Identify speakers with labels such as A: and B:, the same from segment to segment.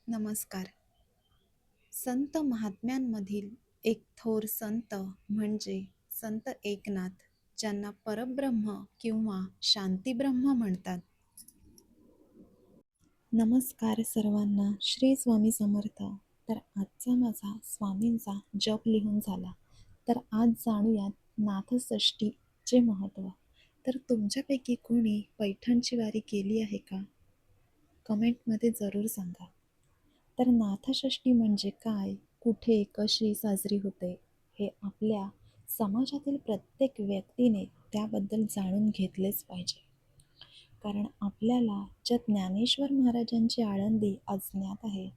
A: नमस्कार. संत महात्म्यांमधील एक थोर संत म्हणजे संत एकनाथ, ज्यांना परब्रह्म किंवा शांतीब्रह्म म्हणतात. नमस्कार सर्वांना. श्री स्वामी समर्थ. तर आजचा माझा स्वामींचा जप लिहून झाला. तर आज जाणूयात नाथषष्ठीचे महत्त्व. तर तुमच्यापैकी कोणी पैठणची वारी केली आहे का? कमेंटमध्ये जरूर सांगा. तर नाथषष्ठी म्हणजे काय, कुठे, कशी साजरी होते, हे आपल्या समाजातील प्रत्येक व्यक्तीने त्याबद्दल जाणून घेतलेच पाहिजे. कारण आपल्याला ज्या ज्ञानेश्वर महाराजांची आळंदी अज्ञात आहे,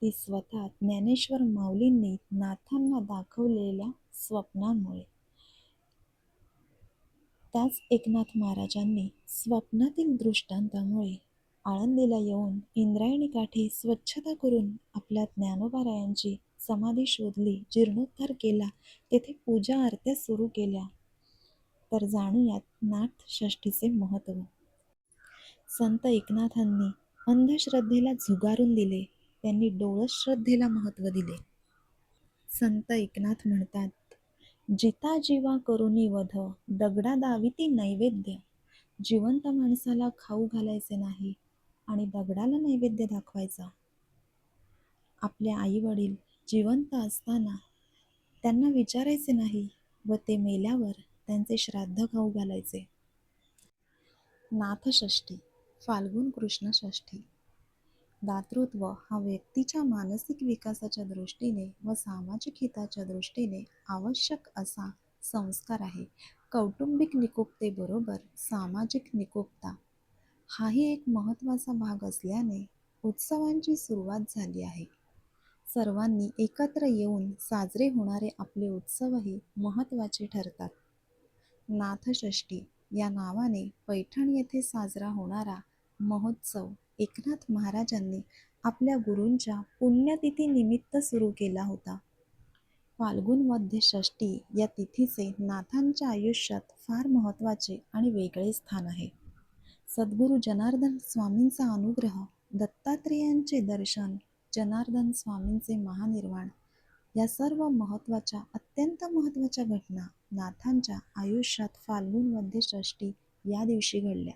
A: ती स्वतः ज्ञानेश्वर माऊलींनी नाथांना दाखवलेल्या स्वप्नांमुळे. त्याच एकनाथ महाराजांनी स्वप्नातील दृष्टांतामुळे आळंदीला येऊन इंद्रायणी काठी स्वच्छता करून आपल्या ज्ञानोबारायांची समाधी शोधली, जीर्णोद्धार केला, तेथे पूजा आरत्या सुरू केल्या. तर जाणूयात नाथषष्ठीचे महत्त्व. संत एकनाथांनी अंधश्रद्धेला झुगारून दिले, त्यांनी डोळस श्रद्धेला महत्त्व दिले. संत एकनाथ म्हणतात, जिता जीवा करुणी वध, दगडा दाविती नैवेद्य. जिवंत माणसाला खाऊ घालायचे नाही आणि दगडाला नैवेद्य दाखवायचा. आपले आई वडील जिवंत असताना त्यांना विचारायचे नाही व ते मेल्यावर त्यांचे श्राद्ध खाऊ घालायचे. नाथषष्ठी, फाल्गुन कृष्ण षष्ठी. दातृत्व हा व्यक्तीच्या मानसिक विकासाच्या दृष्टीने व सामाजिक हिताच्या दृष्टीने आवश्यक असा संस्कार आहे. कौटुंबिक निकोपतेबरोबर सामाजिक निकोपता हाही एक महत्त्वाचा भाग असल्याने उत्सवांची सुरुवात झाली आहे. सर्वांनी एकत्र येऊन साजरे होणारे आपले उत्सवही महत्त्वाचे ठरतात. नाथषष्ठी या नावाने पैठण येथे साजरा होणारा महोत्सव एकनाथ महाराजांनी आपल्या गुरूंच्या पुण्यतिथीनिमित्त सुरू केला होता. फाल्गुन वद्य षष्ठी या तिथीचे नाथांच्या आयुष्यात फार महत्त्वाचे आणि वेगळे स्थान आहे. सद्गुरू जनार्दन स्वामींचा अनुग्रह, दत्तात्रेयांचे दर्शन, जनार्दन स्वामींचे महानिर्वाण या सर्व अत्यंत महत्त्वाच्या घटना नाथांच्या आयुष्यात फाल्गुन वद्य षष्ठी या दिवशी घडल्या.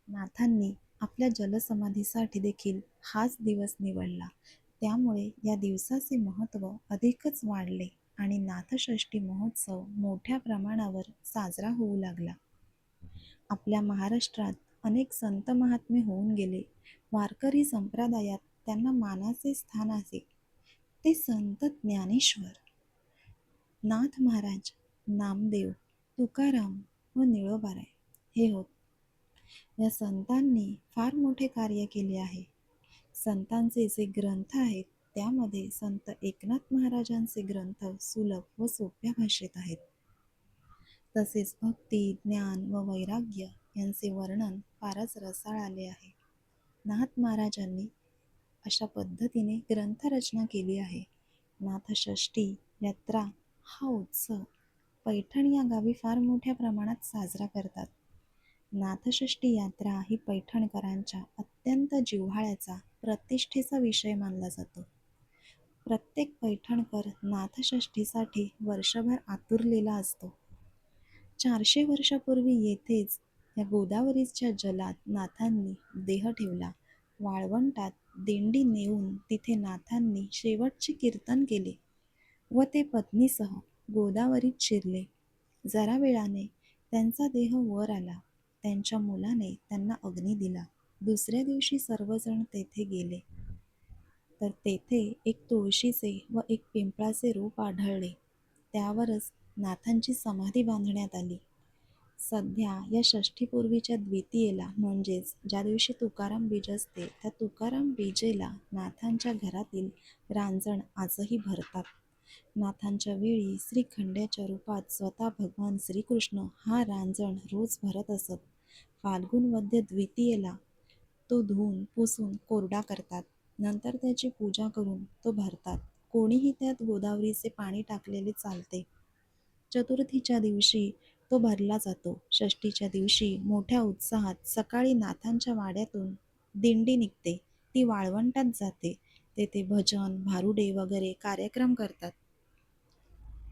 A: नाथांनी आपल्या जलसमाधीसाठी देखील हाच दिवस निवडला. त्यामुळे या दिवसाचे महत्त्व अधिकच वाढले आणि नाथषष्ठी महोत्सव मोठ्या प्रमाणावर साजरा होऊ लागला. आपल्या महाराष्ट्रात अनेक संत महात्मे होऊन गेले. वारकरी संप्रदायात त्यांना मानाचे स्थान आहे. ते संत ज्ञानेश्वर, नाथ महाराज, नामदेव, तुकाराम व निळोबाराय हे होत. या संतांनी फार मोठे कार्य केले आहे. संतांचे जे ग्रंथ आहेत त्यामध्ये संत एकनाथ महाराजांचे ग्रंथ सुलभ व सोप्या भाषेत आहेत. तसेच भक्ती, ज्ञान व वैराग्य यांचे वर्णन फारच रसाळ आले आहे. नाथ महाराजांनी अशा पद्धतीने ग्रंथरचना केली आहे. नाथषष्ठी यात्रा हा उत्सव पैठण या गावी फार मोठ्या प्रमाणात साजरा करतात. नाथषष्ठी यात्रा ही पैठणकरांच्या अत्यंत जिव्हाळ्याचा, प्रतिष्ठेचा विषय मानला जातो. प्रत्येक पैठणकर नाथषष्ठीसाठी वर्षभर आतुरलेला असतो. 400 वर्षापूर्वी येथेच या गोदावरीच्या जलात नाथांनी देह ठेवला. वाळवंटात दिंडी नेऊन तिथे नाथांनी शेवटचे कीर्तन केले व ते पत्नीसह गोदावरीत शिरले. जरा वेळाने त्यांचा देह वर आला. त्यांच्या मुलाने त्यांना अग्नी दिला. दुसऱ्या दिवशी सर्वजण तेथे गेले तर तेथे एक तुळशीचे व एक पिंपळाचे रूप आढळले. त्यावरच नाथांची समाधी बांधण्यात आली. सध्या या षष्ठीपूर्वीच्या द्वितीयेला म्हणजेच ज्या दिवशी तुकाराम बीज असते त्या तुकाराम बीजेला नाथांच्या घरातील रांजण आजही भरतात. नाथांच्या वेळी श्रीखंड्याच्या रूपात स्वतः भगवान श्रीकृष्ण हा रांजण रोज भरत असत. फाल्गुन वद्य द्वितीयेला तो धुवून पुसून कोरडा करतात. नंतर त्याची पूजा करून तो भरतात. कोणीही त्यात गोदावरीचे पाणी टाकलेले चालते. चतुर्थीच्या दिवशी तो भरला जातो. षष्ठीच्या दिवशी मोठ्या उत्साहात सकाळी नाथांच्या वाड्यातून दिंडी निघते. ती वाळवंटात जाते. तेथे भजन, भारुडे वगैरे कार्यक्रम करतात.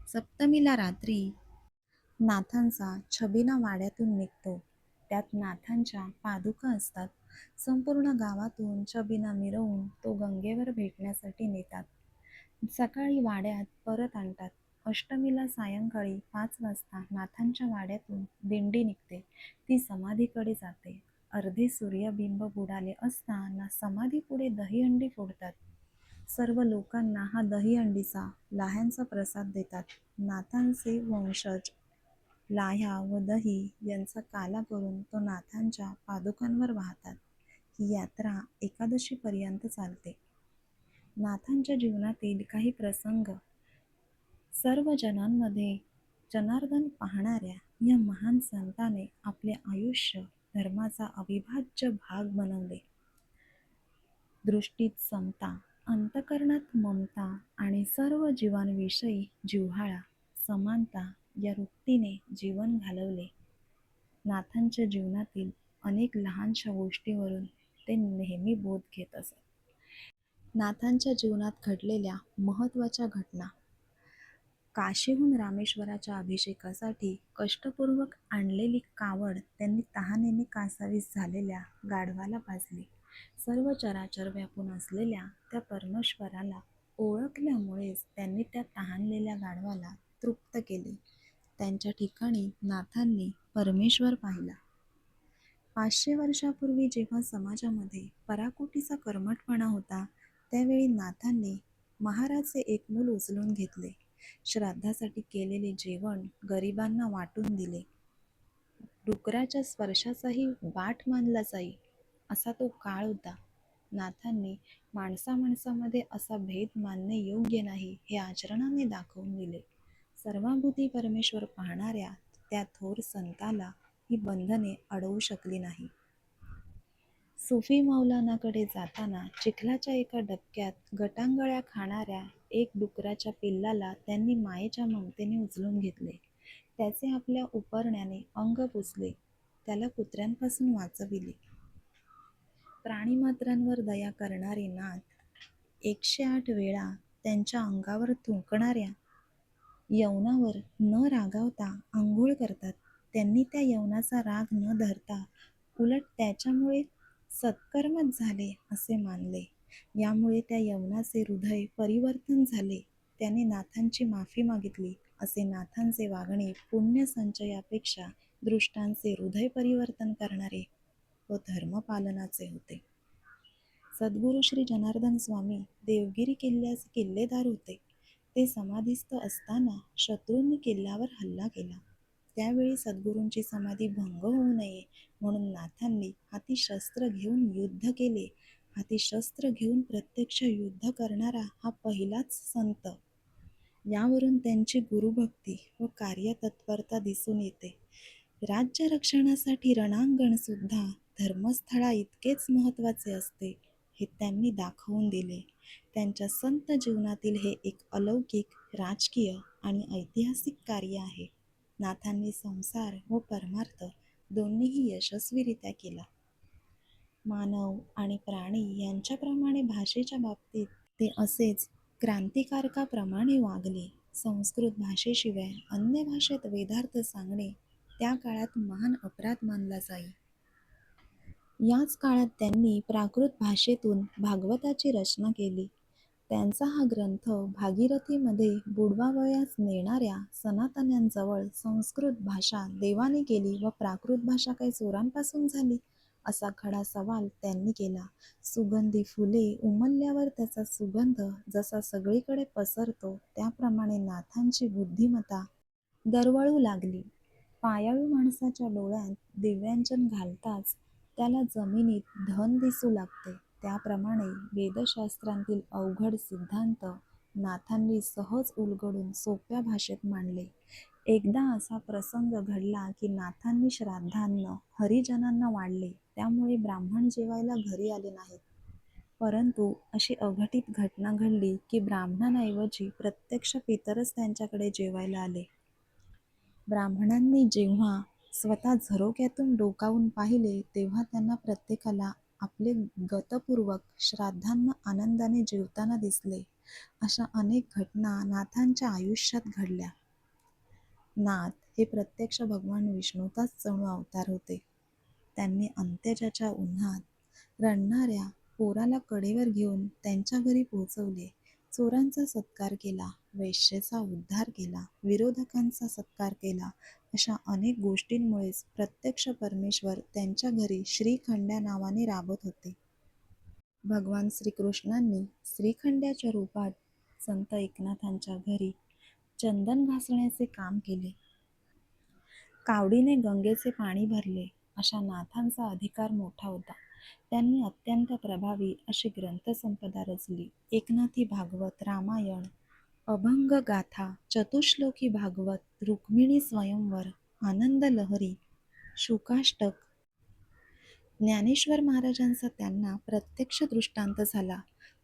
A: सप्तमीला रात्री नाथांचा छबिना वाड्यातून निघतो. त्यात नाथांच्या पादुका असतात. संपूर्ण गावातून छबिना मिरवून तो गंगेवर भेटण्यासाठी नेतात. सकाळी वाड्यात परत आणतात. अष्टमीला सायंकाळी 5 वाजता नाथांच्या वाड्यातून दिंडी निघते. ती समाधीकडे जाते. अर्धे सूर्यबिंब बुडाले असता समाधीपुढे दहीहंडी फोडतात. सर्व लोकांना हा दहीहंडीचा लाह्यांचा प्रसाद देतात. नाथांचे वंशज लाह्या व दही यांचा काला करून तो नाथांच्या पादुकांवर वाहतात. ही यात्रा एकादशीपर्यंत चालते. नाथांच्या जीवनातील काही प्रसंग सर्व जनांमध्ये जनार्दन पाहणाऱ्या या महान संताने आपले आयुष्य धर्माचा अविभाज्य भाग बनवले. दृष्टीत समता, अंतःकरणात ममता आणि सर्व जीवांविषयी जिव्हाळा, समानता या वृत्तीने जीवन घालवले. नाथांच्या जीवनातील अनेक लहानशा गोष्टीवरून ते नेहमी बोध घेत असत. नाथांच्या जीवनात घडलेल्या महत्त्वाच्या घटना. काशीहून रामेश्वराच्या अभिषेकासाठी कष्टपूर्वक आणलेली कावड त्यांनी तहानेने कासावीस झालेल्या गाढवाला पाजली. सर्व चराचर व्यापून असलेल्या त्या परमेश्वराला ओळखल्यामुळेच त्यांनी त्या तहानलेल्या गाढवाला तृप्त केले. त्यांच्या ठिकाणी नाथांनी परमेश्वर पाहिला. 500 वर्षापूर्वी जेव्हा समाजामध्ये पराकोटीचा कर्मठपणा होता, त्यावेळी नाथांनी महाराचे एक मूल उचलून घेतले. श्राद्धासाठी केलेले जेवण गरिबांना वाटून दिले. डुकराच्या स्पर्शाचाही वाट मानला जाई असा तो काळ होता. नाथांनी माणसामाणसामध्ये असा भेद मानणे योग्य नाही हे आचरणाने दाखवून दिले. सर्वाभूती परमेश्वर पाहणाऱ्या त्या थोर संताला ही बंधने अडवू शकली नाही. सुफी मौलानाकडे जाताना चिखलाच्या एका डबक्यात गटांगळ्या खाणाऱ्या एक डुकराच्या पिल्लाला त्यांनी मायेच्या ममतेने उचलून घेतले. त्याचे आपल्या उपरण्याने अंग पुसले. त्याला कुत्र्यांपासून वाचविले. प्राणीमात्रांवर दया करणारे नाथ 108 वेळा त्यांच्या अंगावर थुंकणाऱ्या यवनावर न रागावता आंघोळ करतात. त्यांनी त्या यवनाचा राग न धरता उलट त्याच्यामुळे सत्कर्मच झाले असे मानले. यामुळे त्या यवनाचे हृदय परिवर्तन झाले. त्याने नाथांची माफी मागितली. असे नाथांचे वागणे पुण्यसंचयापेक्षा दृष्टांचे हृदय परिवर्तन करणारे व धर्मपालनाचे होते. सद्गुरू श्री जनार्दन स्वामी देवगिरी किल्ल्याचे किल्लेदार होते. ते समाधीस्थ असताना शत्रूंनी किल्ल्यावर हल्ला केला. त्यावेळी सद्गुरूंची समाधी भंग होऊ नये म्हणून नाथांनी हाती शस्त्र घेऊन युद्ध केले. हाती शस्त्र घेऊन प्रत्यक्ष युद्ध करणारा हा पहिलाच संत. यावरून त्यांची गुरुभक्ती व कार्यतत्परता दिसून येते. राज्य रक्षणासाठी रणांगण सुद्धा धर्मस्थळा इतकेच महत्त्वाचे असते हे त्यांनी दाखवून दिले. त्यांच्या संत जीवनातील हे एक अलौकिक, राजकीय आणि ऐतिहासिक कार्य आहे. नाथांनी संसार व परमार्थ दोन्हीही यशस्वीरित्या केला. मानव आणि प्राणी यांच्याप्रमाणे भाषेच्या बाबतीत ते असेच क्रांतिकारकाप्रमाणे वागले. संस्कृत भाषेशिवाय अन्य भाषेत वेदार्थ सांगणे त्या काळात महान अपराध मानला जाई. याच काळात त्यांनी प्राकृत भाषेतून भागवताची रचना केली. त्यांचा हा ग्रंथ भागीरथीमध्ये बुडवावयास नेणाऱ्या सनातन्यांजवळ संस्कृत भाषा देवाने केली व प्राकृत भाषा काही चोरांपासून झाली असा खडा सवाल त्यांनी केला. सुगंधी फुले उमलल्यावर त्याचा सुगंध जसा सगळीकडे पसरतो त्याप्रमाणे नाथांची बुद्धिमत्ता दरवळू लागली. पायाळू माणसाच्या डोळ्यात दिव्यांजन घालताच त्याला जमिनीत धन दिसू लागते. त्याप्रमाणे वेदशास्त्रांतील अवघड सिद्धांत नाथांनी सहज उलगडून सोप्या भाषेत मांडले. एकदा असा प्रसंग घडला की नाथांनी श्राद्धान्न हरिजनांना वाढले. त्यामुळे ब्राह्मण जेवायला घरी आले नाहीत. परंतु अशी अघटित घटना घडली की ब्राह्मणांऐवजी प्रत्यक्ष पितरच त्यांच्याकडे जेवायला आले. ब्राह्मणांनी जेव्हा स्वतः झरोक्यातून डोकावून पाहिले तेव्हा त्यांना प्रत्येकाला आपले गतपूर्वक श्राद्धांना आनंदाने जेवताना दिसले. अशा अनेक घटना नाथांच्या आयुष्यात घडल्या. नाथ हे प्रत्यक्ष भगवान विष्णूचाच जणू अवतार होते. त्यांनी अंत्यजाच्या उन्हात रडणाऱ्या पोराला कडेवर घेऊन त्यांच्या घरी पोहोचवले. चोरांचा सत्कार केला, वेश्येचा उद्धार केला, विरोधकांचा सत्कार केला. अशा अनेक गोष्टींमुळेच प्रत्यक्ष परमेश्वर त्यांच्या घरी श्रीखंड्या नावाने राबत होते. भगवान श्रीकृष्णांनी श्रीखंड्याच्या रूपात संत एकनाथांच्या घरी चंदन घासण्याचे काम केले. कावडीने गंगेचे पाणी भरले. अशा नाथांचा अधिकार मोठा होता. त्यांनी अत्यंत प्रभावी अशी ग्रंथसंपदा रचली. एकनाथी भागवत, रामायण, अभंग गाथा, चतुश्लोकी भागवत, रुक्मिणी स्वयंवर, आनंद लहरी, शुकाष्टक. ज्ञानेश्वर महाराजांचा त्यांना प्रत्यक्ष दृष्टांत झाला.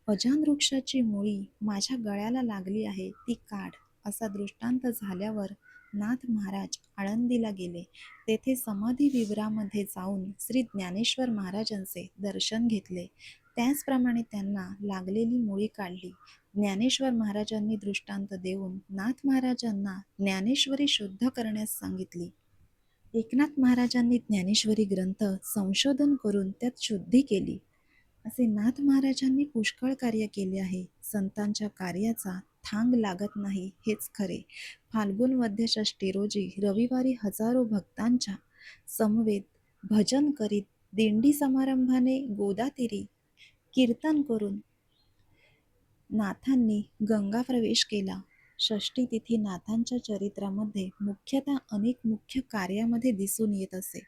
A: अजान वृक्षाची मुळी माझ्या गळ्याला लागली आहे, ती काढ, असा दृष्टांत झाल्यावर नाथ महाराज आळंदीला गेले. तेथे समाधी विवरामध्ये जाऊन श्री ज्ञानेश्वर महाराजांचे दर्शन घेतले. त्याचप्रमाणे त्यांना लागलेली मुळी काढली. ज्ञानेश्वर महाराजांनी दृष्टांत देऊन नाथ महाराजांना ज्ञानेश्वरी शुद्ध करण्यास सांगितली. एकनाथ महाराजांनी ज्ञानेश्वरी ग्रंथ संशोधन करून त्यात शुद्धी केली. असे नाथ महाराजांनी पुष्कळ कार्य केले आहे. संतांच्या कार्याचा थांग लागत नाही हेच खरे. फाल्गुन वद्य षष्ठी रोजी रविवारी हजारो भक्तांच्या समवेत भजन करीत दिंडी समारंभाने गोदातीरी कीर्तन करून नाथांनी गंगा प्रवेश केला. षष्ठी तिथी नाथांच्या चरित्रामध्ये मुख्यतः अनेक मुख्य कार्यामध्ये दिसून येत असे.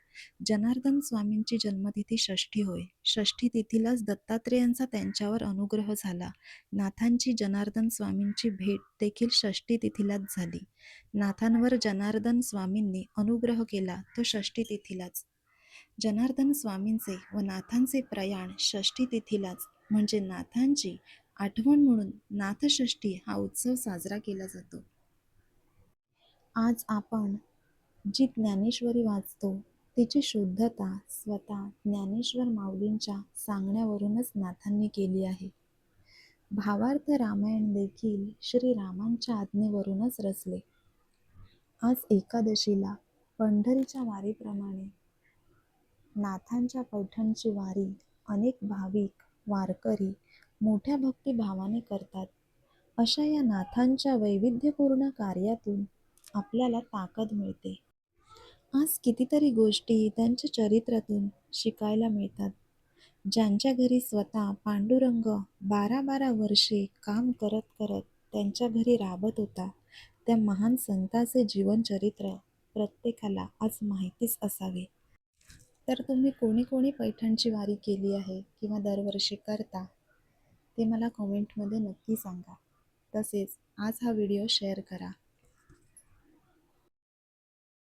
A: जनार्दन स्वामींची जन्मतिथी षष्ठी होय. षष्ठी तिथीलाच दत्तात्रेयांचा त्यांच्यावर अनुग्रह झाला. नाथांची जनार्दन स्वामींची भेट देखील षष्ठी तिथीलाच झाली. नाथांवर जनार्दन स्वामींनी अनुग्रह केला तो षष्ठी तिथीलाच. जनार्दन स्वामींचे व नाथांचे प्रयाण षष्ठी तिथीलाच म्हणजे नाथांची आठवण म्हणून नाथषष्ठी हा उत्सव साजरा केला जातो. आज आपण जी ज्ञानेश्वरी वाचतो तिची शुद्धता स्वतः ज्ञानेश्वर माऊलींच्या सांगण्यावरूनच नाथांनी केली आहे. भावार्थ रामायण देखील श्रीरामांच्या आज्ञेवरूनच रचले. आज एकादशीला पंढरीच्या वारीप्रमाणे नाथांच्या पैठणची वारी अनेक भाविक वारकरी मोठ्या भक्तिभावाने करतात. अशा या नाथांच्या वैविध्यपूर्ण कार्यातून आपल्याला ताकद मिळते. आज कितीतरी गोष्टी त्यांच्या चरित्रातून शिकायला मिळतात. ज्यांच्या घरी स्वतः पांडुरंग 12-12 वर्षे काम करत करत त्यांच्या घरी राबत होता, त्या महान संताचे जीवनचरित्र प्रत्येकाला आज माहितीच असावे. तर तुम्ही कोणी कोणी पैठणची वारी केली आहे किंवा दरवर्षी करता ते मला कमेंटमध्ये नक्की सांगा. तसेच आज हा व्हिडिओ शेअर करा.